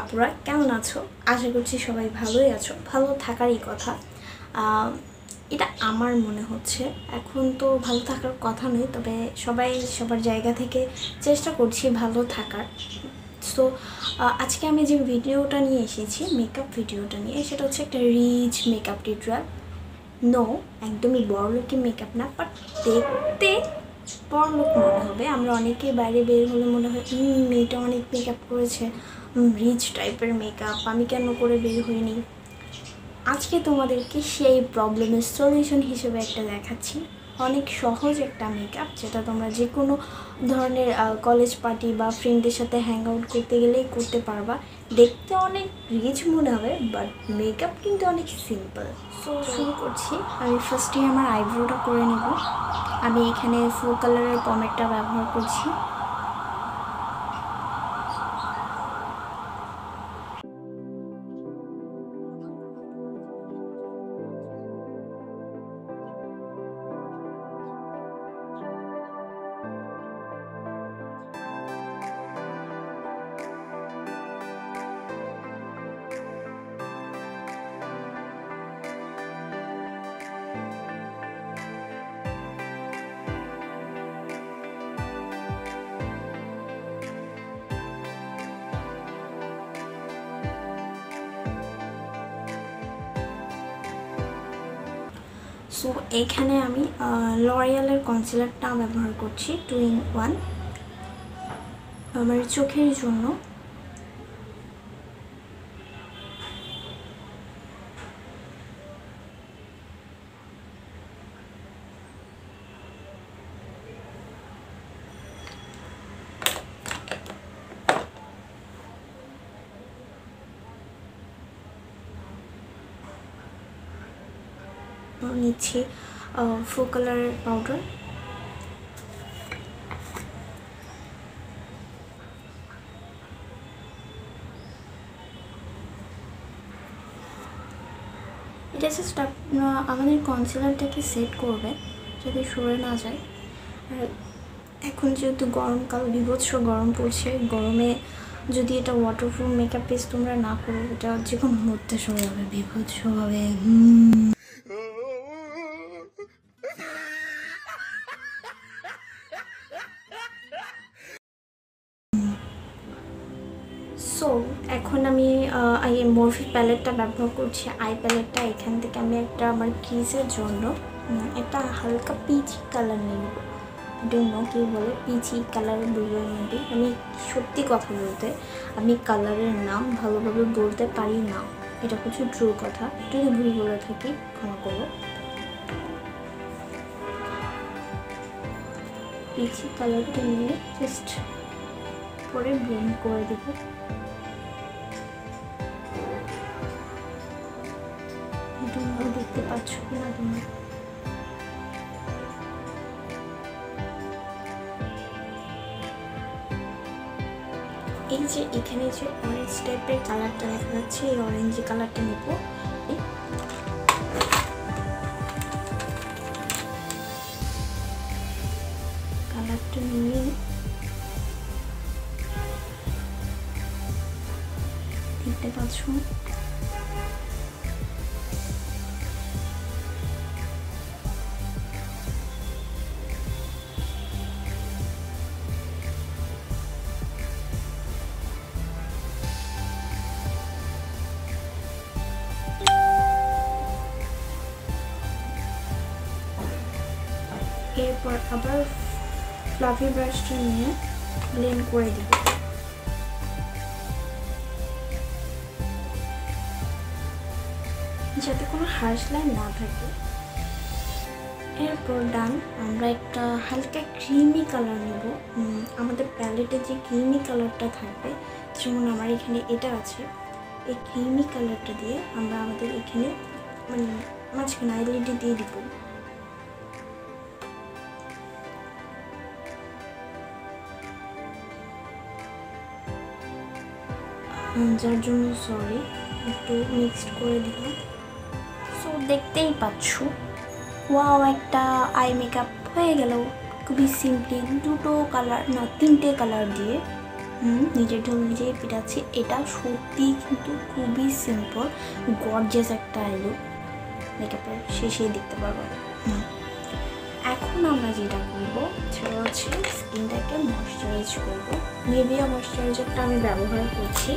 আপুরা কেমন আছো? আশা করছি সবাই ভালোই আছো। ভালো থাকারই কথা। এটা আমার মনে হচ্ছে। এখন তো ভালো থাকার কথা নয়, তবে সবাই সবার জায়গা থেকে চেষ্টা করছি ভালো থাকার। সো আজকে আমি যে ভিডিওটা নিয়ে এসেছি, মেকআপ ভিডিওটা নিয়ে, সেটা হচ্ছে একটা রিচ মেকআপ টিউটোরিয়াল। নো, একদমই বড়লোকি মেকআপ না, বাট দেখতে বড়লোক মনে হবে। আমরা অনেকে বাইরে বের হলে মনে হয় মেয়েটা অনেক মেকআপ করেছে, রিচ টাইপের মেকআপ, আমি কেন করে বের হইনি। আজকে তোমাদেরকে সেই প্রবলেমের সলিউশন হিসেবে একটা দেখাচ্ছি। অনেক সহজ একটা মেকআপ, যেটা তোমরা যে কোনো ধরনের কলেজ পার্টি বা ফ্রেন্ডের সাথে হ্যাং আউট করতে গেলেই করতে পারবা। দেখতে অনেক রিচ মনে হবে, বাট মেকআপ কিন্তু অনেক সিম্পল। সো শুরু করছি। আমি ফার্স্টে আমার আইব্রোটা করে নেব। আমি এখানে ফুল কালারের পমেটটা ব্যবহার করছি। সো এইখানে আমি লরিয়ালের কনসিলারটা ব্যবহার করছি 2-in-1 আমার চোখের জন্য। নিচ্ছি ফুল কালারের পাউডার। এটা জাস্ট আমাদের কনসিলারটাকে সেট করবে যাতে সরে না যায়। আর এখন যেহেতু গরমকাল, বিভৎস গরম পড়ছে, গরমে যদি এটা ওয়াটারপ্রুফ মেকআপ বেস তোমরা না করো, এটা যে কোনো মুহূর্তে সরে যাবে বিভৎসভাবে। সো এখন আমি এই মরফি প্যালেটটা ব্যবহার করছি, আই প্যালেটটা। এখান থেকে আমি একটা আমার ক্রিজের জন্য একটা হালকা পিচি কালার নিয়ে নেব। ডোন্ট নো কী বলে, পিচি কালার বলবো মেবি। আমি সত্যি কথা বলতে আমি কালারের নাম ভালোভাবে বলতে পারি না, এটা কিছু ট্রু কথা। যদি ভুল বলে থাকি ক্ষমা করো। পিচি কালারটা নিয়ে জাস্ট পরে ব্লেন্ড করে দেবো। তোমরাও দেখতে পাচ্ছ কিনা তোমরা? এই যে এখানে যে অরেঞ্জ টাইপের কালারটা দেখা যাচ্ছে, এই অরেঞ্জ কালারটা নেব। কালারটা নিয়ে দেখতে পাচ্ছ এরপর আবার ফ্লাফি ব্রাশটা নিয়ে ব্লেন্ড করে দিব। যাতে কোনো হার্শ লাইন না থাকে। এরপর ডান। আমরা একটা হালকা ক্রিমি কালার নেব। আমাদের প্যালেটে যে ক্রিমি কালারটা থাকবে, যেমন আমার এখানে এটা আছে, এই ক্রিমি কালারটা দিয়ে আমরা আমাদের এখানে মানে মাঝখানে আইলিডে দিয়ে দিব। যার জন্য সরি, একটু মিক্সড করে দিলাম। সো দেখতেই পাচ্ছ ওয়াও, একটা আই মেকআপ হয়ে গেল খুবই সিম্পলি, দুটো কালার না তিনটে কালার দিয়ে। নিজের ঢোল নিজেই পিটাচ্ছি। এটা সত্যি কিন্তু খুবই সিম্পল, গর্জিয়াস একটা লুক। মেকআপের শেষেই দেখতে পারবো। এখন আমরা যেটা করবো সেটা হচ্ছে স্কিনটাকে ময়শ্চারাইজ করবো। নিভিয়া ময়শ্চারাইজারটা আমি ব্যবহার করছি,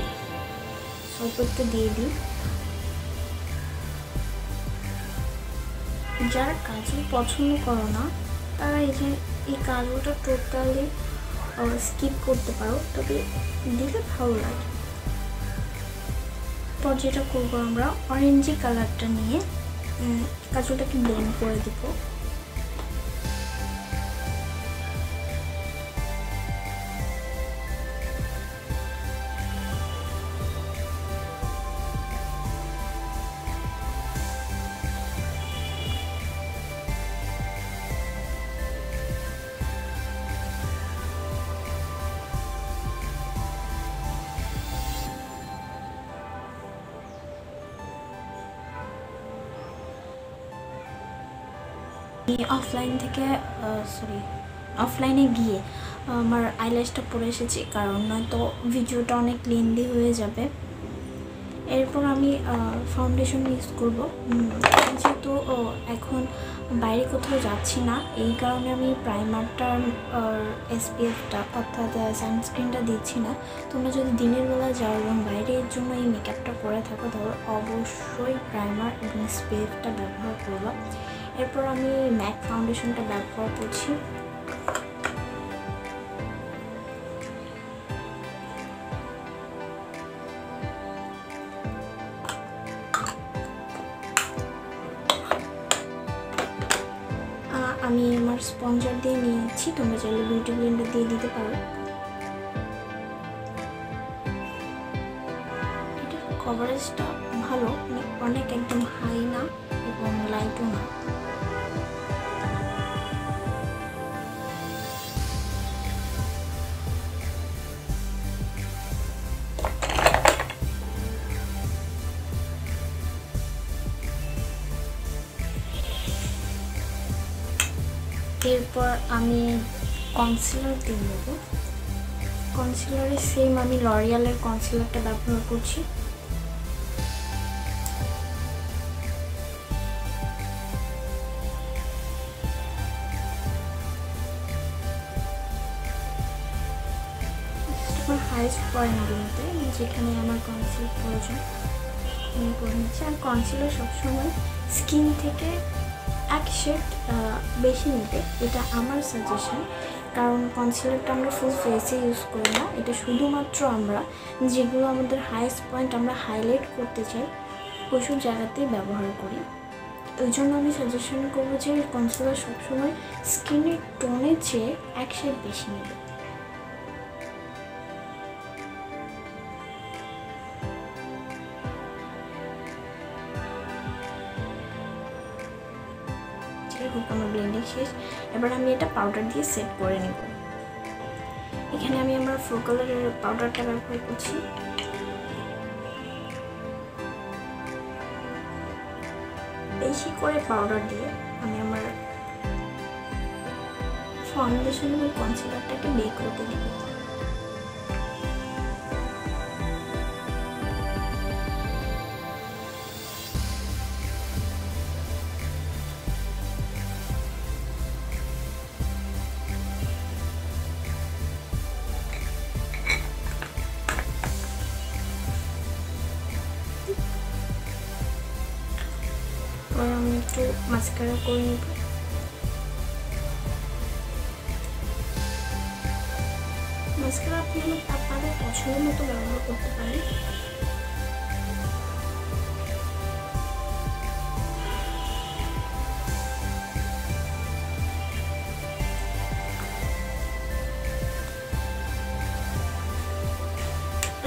অল্প একটু দিয়ে দিই। যারা কাজল পছন্দ করো না তারা এই কাজলটা টোটালি স্কিপ করতে পারো, তবে দিলে ভালো লাগে। পর যেটা করবো আমরা অরেঞ্জি কালারটা নিয়ে কাজলটাকে ব্লেন্ড করে দিব। অফলাইনে গিয়ে আমার আইল্যাশটা পরে এসেছি, কারণ নয়তো ভিডিওটা অনেক লেন্দি হয়ে যাবে। এরপর আমি ফাউন্ডেশন ইউজ করব। যেহেতু এখন বাইরে কোথাও যাচ্ছি না, এই কারণে আমি প্রাইমারটা আর এসপিএফটা অর্থাৎ সানস্ক্রিনটা দিচ্ছি না। তোমরা যদি দিনের বেলা যাও এবং বাইরের জন্য এই মেকআপটা করে থাকো তাহলে অবশ্যই প্রাইমার এবং এসপিএফটা ব্যবহার করবা। এরপর আমি ম্যাট ফাউন্ডেশনটা ব্যবহার করছি। আমি আমার স্পঞ্জার দিয়ে নিয়েছি, তোমরা চাইলে বিউটি ব্লেন্ডার দিয়ে দিতে পারো। এটার কভারেজটা ভালো, অনেক একদম হাই না এবং লাইটও না। এরপর আমি কনসিলার দিয়ে নেব। কনসিলারে সেম আমি লরিয়ালের কনসিলারটা ব্যবহার করছি। আমার হাইস্ট পয়েন্টগুলোতে যেখানে আমার কনসিলার প্রয়োজন আমি করে নিচ্ছি। আর কনসিলার সবসময় স্কিন থেকে এক শেড বেশি নিতে, এটা আমার সাজেশন। কারণ কনসিলারটা আমরা ফুল ফেসে ইউজ করি না, এটা শুধুমাত্র আমরা যেগুলো আমাদের হাইস্ট পয়েন্ট আমরা হাইলাইট করতে চাই ওইসব জায়গাতেই ব্যবহার করি। ওই জন্য আমি সাজেশন করবো যে কনসিলার সবসময় স্কিনের টোনের চেয়ে এক শেড বেশি নেবে। আমার ব্লেন্ডিং শেষ। এবার আমি এটা পাউডার দিয়ে সেট করে নেব। এখানে আমি আমার ফ্লো কালারের পাউডারটা ব্যবহার করছি। বেশি করে পাউডার দিয়ে আমি আমার ফাউন্ডেশন এবং কনসিলারটাকে বেক করতে দেব। আমি একটু মাস্কারা করে নেব। মাস্কারা আপনি আপনাদের পছন্দ মতো ব্যবহার করতে পারেন।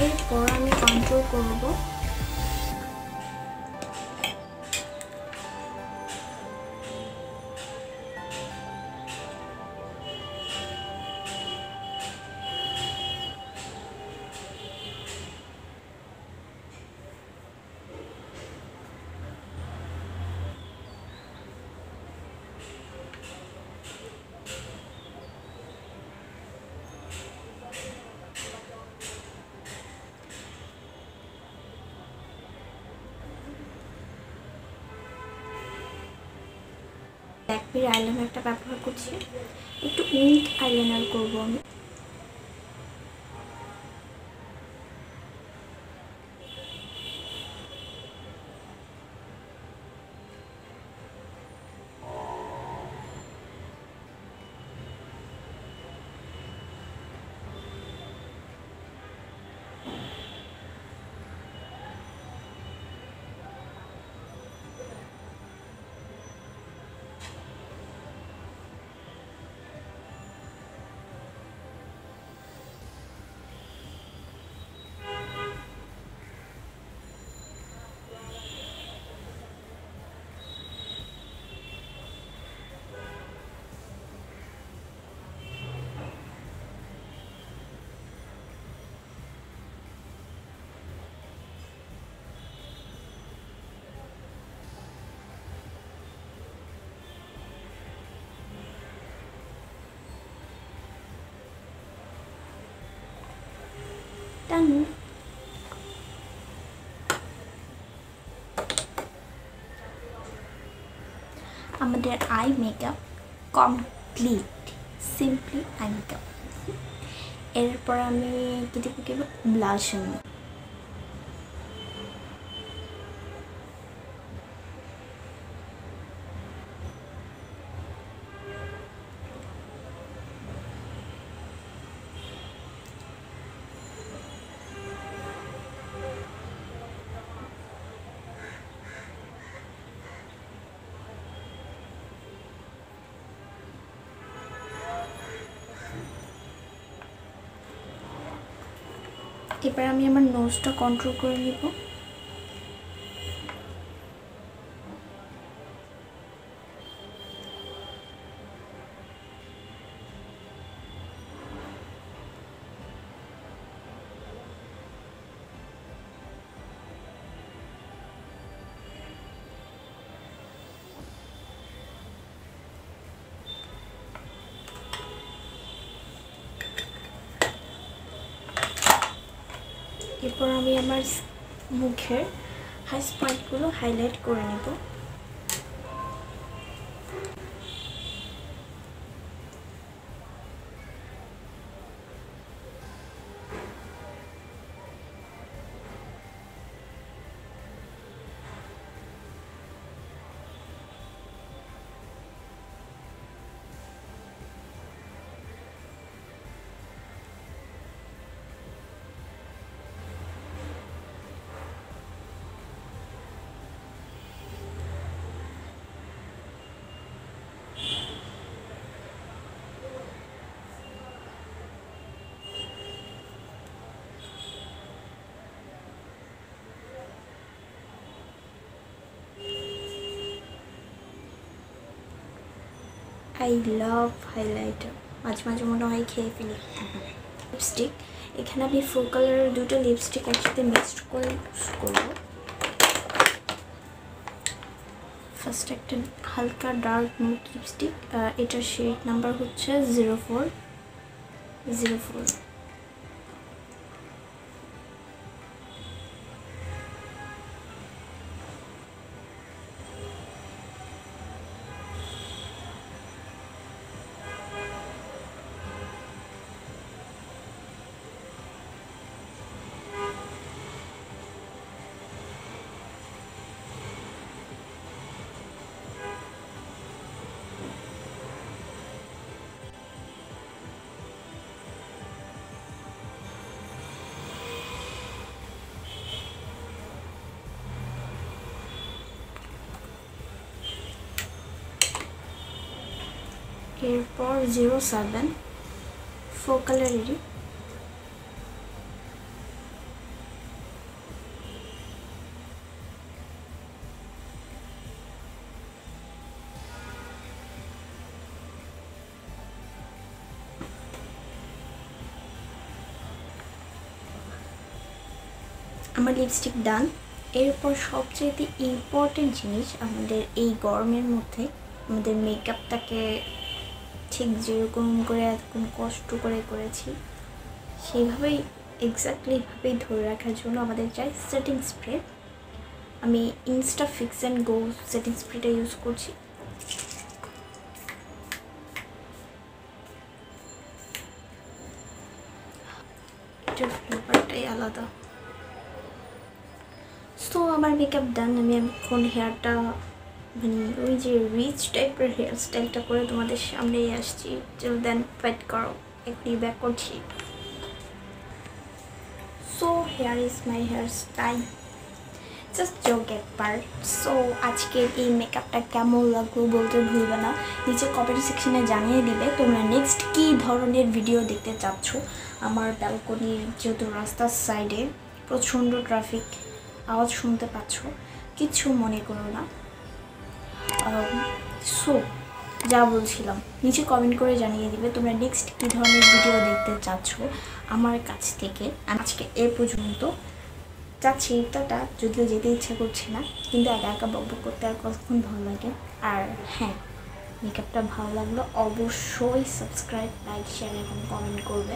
এরপর আমি কন্ট্রোল করব। ব্ল্যাকবেরি আইলাইনারটা ব্যবহার করছি, একটু উইঙ্ক আইলাইনার করবো আমি। Done. আমাদের eye makeup complete, simply eye makeup. এরপর আমি কি দেবো কি ব্লাশ আনবো। এবার আমি আমার নোজটা কন্ট্রোল করে নিব। এরপর আমি আমার মুখের হাই স্পটগুলো হাইলাইট করে নেব। আই লাভ হাইলাইটার, মাঝে মাঝে মনে হয় খেয়ে ফেলি। লিপস্টিক, এখানে আমি ফুল কালারের দুটো লিপস্টিক একসাথে মিক্সড করে ইউজ করবো। ফার্স্ট একটা হালকা ডার্ক নুড লিপস্টিক, এটার শেড নাম্বার হচ্ছে 0404। এরপর 07 ফোর কালারেরই আমার লিপস্টিক ডান। এরপর সবচেয়ে ইম্পর্টেন্ট জিনিস, আমাদের এই গরমের মধ্যে আমাদের মেকআপটাকে ঠিক যেরকম করে এতক্ষণ কষ্ট করে করেছি সেইভাবেই এক্স্যাক্টলিভাবেই ধরে রাখার জন্য আমাদের চাই সেটিং স্প্রে। আমি insta fix and go setting স্প্রেটা ইউজ করছি। সো আমার মেকআপ ডান। আমি এখন হেয়ারটা মানে ওই যে রিচ টাইপের হেয়ার স্টাইলটা করে তোমাদের সামনেই আসছি। টিল দেন ওয়েট করো, এখনই ব্যাক করছি। So here is my hair style, just joke একবার। সো আজকের এই মেকআপটা কেমন লাগলো বলতে ভুলবে না, নিচে কমেন্ট সেকশনে জানিয়ে দিবে তোমরা নেক্সট কী ধরনের ভিডিও দেখতে চাচ্ছ। আমার ব্যালকনির যেহেতু রাস্তার সাইডে প্রচণ্ড ট্রাফিক, আওয়াজ শুনতে পাচ্ছ, কিচ্ছু মনে করো না। সো যা বলছিলাম, নিচে কমেন্ট করে জানিয়ে দিবে তোমরা নেক্সট কী ধরনের ভিডিও দেখতে চাচ্ছ আমার কাছ থেকে। আজকে এ পর্যন্ত, যাচ্ছি টাটা। যদিও যেতে ইচ্ছা করছে না, কিন্তু একা একা বকবক করতে আর কতক্ষণ ভালো লাগে। আর হ্যাঁ, মেকআপটা ভালো লাগলো অবশ্যই সাবস্ক্রাইব, লাইক, শেয়ার এবং কমেন্ট করবে।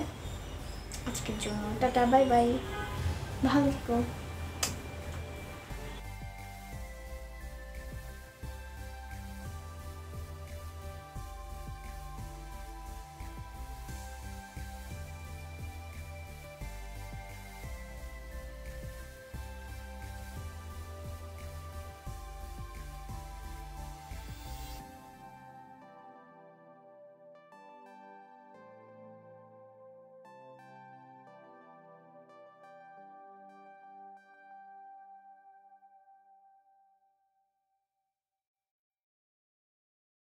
আজকের জন্য টাটা, বাই বাই, ভালো থেকো।